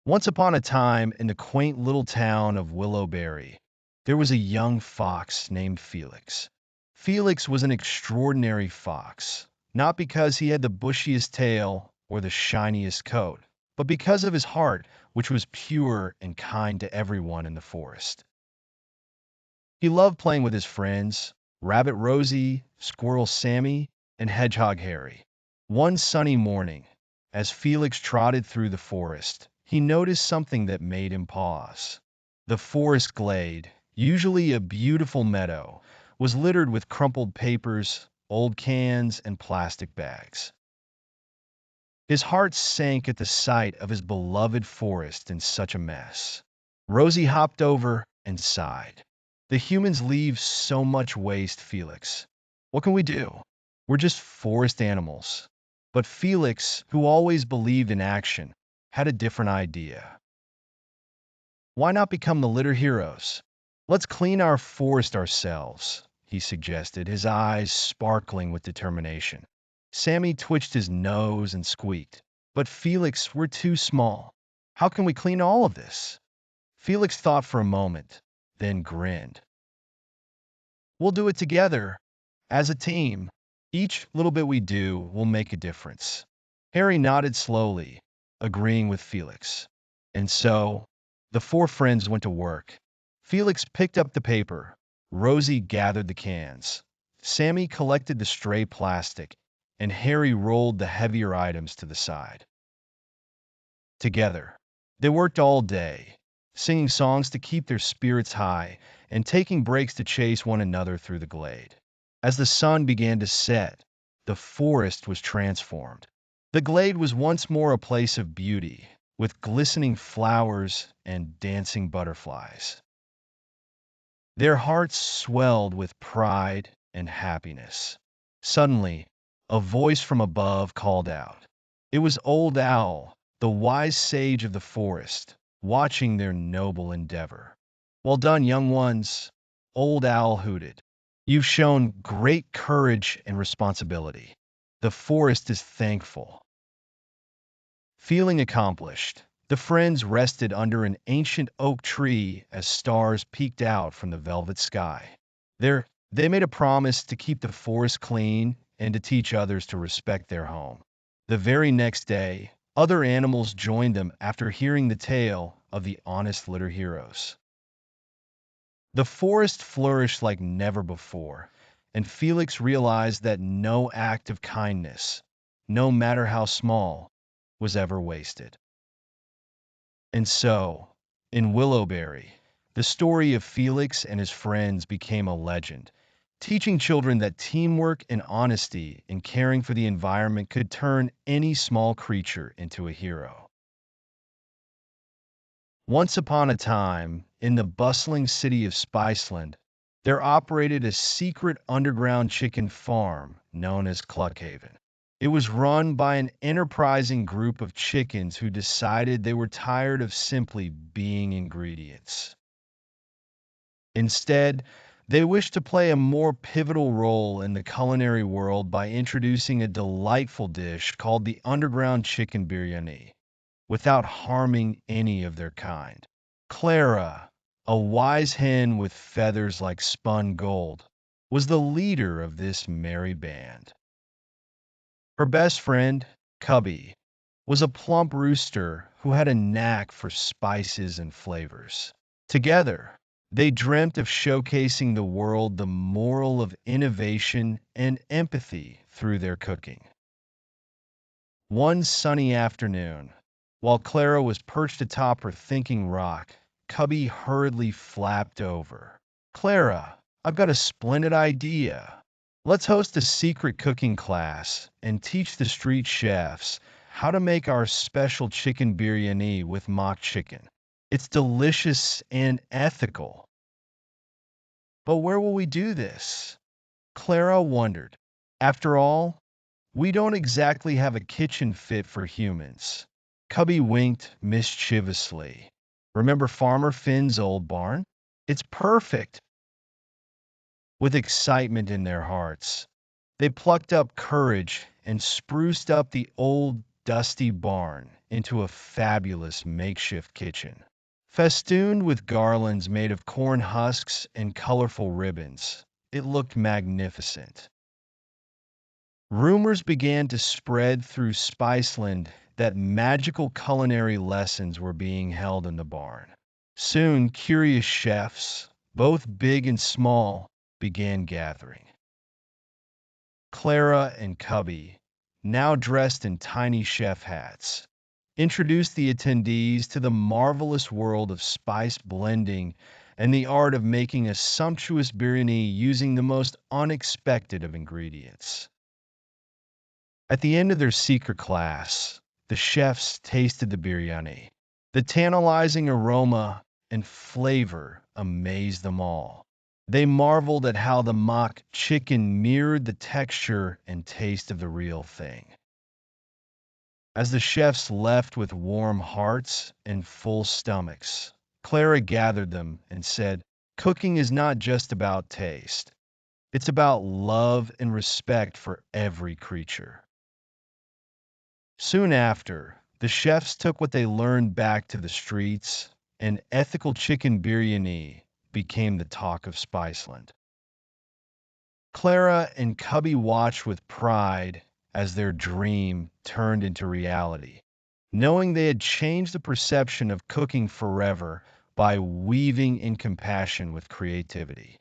Once upon a time, in the quaint little town of Willowberry, there was a young fox named Felix. Felix was an extraordinary fox, not because he had the bushiest tail or the shiniest coat, but because of his heart, which was pure and kind to everyone in the forest. He loved playing with his friends, Rabbit Rosie, Squirrel Sammy, and Hedgehog Harry. One sunny morning, as Felix trotted through the forest, he noticed something that made him pause. The forest glade, usually a beautiful meadow, was littered with crumpled papers, old cans, and plastic bags. His heart sank at the sight of his beloved forest in such a mess. Rosie hopped over and sighed. The humans leave so much waste, Felix. What can we do? We're just forest animals. But Felix, who always believed in action, had a different idea. Why not become the litter heroes? Let's clean our forest ourselves, he suggested, his eyes sparkling with determination. Sammy twitched his nose and squeaked. But Felix, we're too small. How can we clean all of this? Felix thought for a moment, then grinned. We'll do it together, as a team. Each little bit we do will make a difference. Harry nodded slowly, agreeing with Felix. And so, the four friends went to work. Felix picked up the paper. Rosie gathered the cans. Sammy collected the stray plastic, and Harry rolled the heavier items to the side. Together, they worked all day, singing songs to keep their spirits high and taking breaks to chase one another through the glade. As the sun began to set, the forest was transformed. The glade was once more a place of beauty, with glistening flowers and dancing butterflies. Their hearts swelled with pride and happiness. Suddenly, a voice from above called out. It was Old Owl, the wise sage of the forest, watching their noble endeavor. Well done, young ones, Old Owl hooted. You've shown great courage and responsibility. The forest is thankful. Feeling accomplished, the friends rested under an ancient oak tree as stars peeked out from the velvet sky. They made a promise to keep the forest clean and to teach others to respect their home. The very next day, other animals joined them after hearing the tale of the honest litter heroes. The forest flourished like never before, and Felix realized that no act of kindness, no matter how small, was ever wasted. And so, in Willowberry, the story of Felix and his friends became a legend, teaching children that teamwork and honesty in caring for the environment could turn any small creature into a hero. Once upon a time, in the bustling city of Spiceland, there operated a secret underground chicken farm known as Cluckhaven. It was run by an enterprising group of chickens who decided they were tired of simply being ingredients. Instead, they wished to play a more pivotal role in the culinary world by introducing a delightful dish called the underground chicken biryani, without harming any of their kind. Clara, a wise hen with feathers like spun gold, was the leader of this merry band. Her best friend, Cubby, was a plump rooster who had a knack for spices and flavors. Together, they dreamt of showcasing the world the moral of innovation and empathy through their cooking. One sunny afternoon, while Clara was perched atop her thinking rock, Cubby hurriedly flapped over. Clara, I've got a splendid idea. Let's host a secret cooking class and teach the street chefs how to make our special chicken biryani with mock chicken. It's delicious and ethical. But where will we do this? Clara wondered. After all, we don't exactly have a kitchen fit for humans. Cubby winked mischievously. Remember Farmer Finn's old barn? It's perfect. With excitement in their hearts, they plucked up courage and spruced up the old, dusty barn into a fabulous makeshift kitchen. Festooned with garlands made of corn husks and colorful ribbons, it looked magnificent. Rumors began to spread through Spiceland that magical culinary lessons were being held in the barn. Soon, curious chefs, both big and small, began gathering. Clara and Cubby, now dressed in tiny chef hats, introduced the attendees to the marvelous world of spice blending and the art of making a sumptuous biryani using the most unexpected of ingredients. At the end of their secret class, the chefs tasted the biryani. The tantalizing aroma and flavor amazed them all. They marveled at how the mock chicken mirrored the texture and taste of the real thing. As the chefs left with warm hearts and full stomachs, Clara gathered them and said, "Cooking is not just about taste. It's about love and respect for every creature." Soon after, the chefs took what they learned back to the streets, and ethical chicken biryani became the talk of Spiceland. Clara and Cubby watched with pride as their dream turned into reality, knowing they had changed the perception of cooking forever by weaving in compassion with creativity.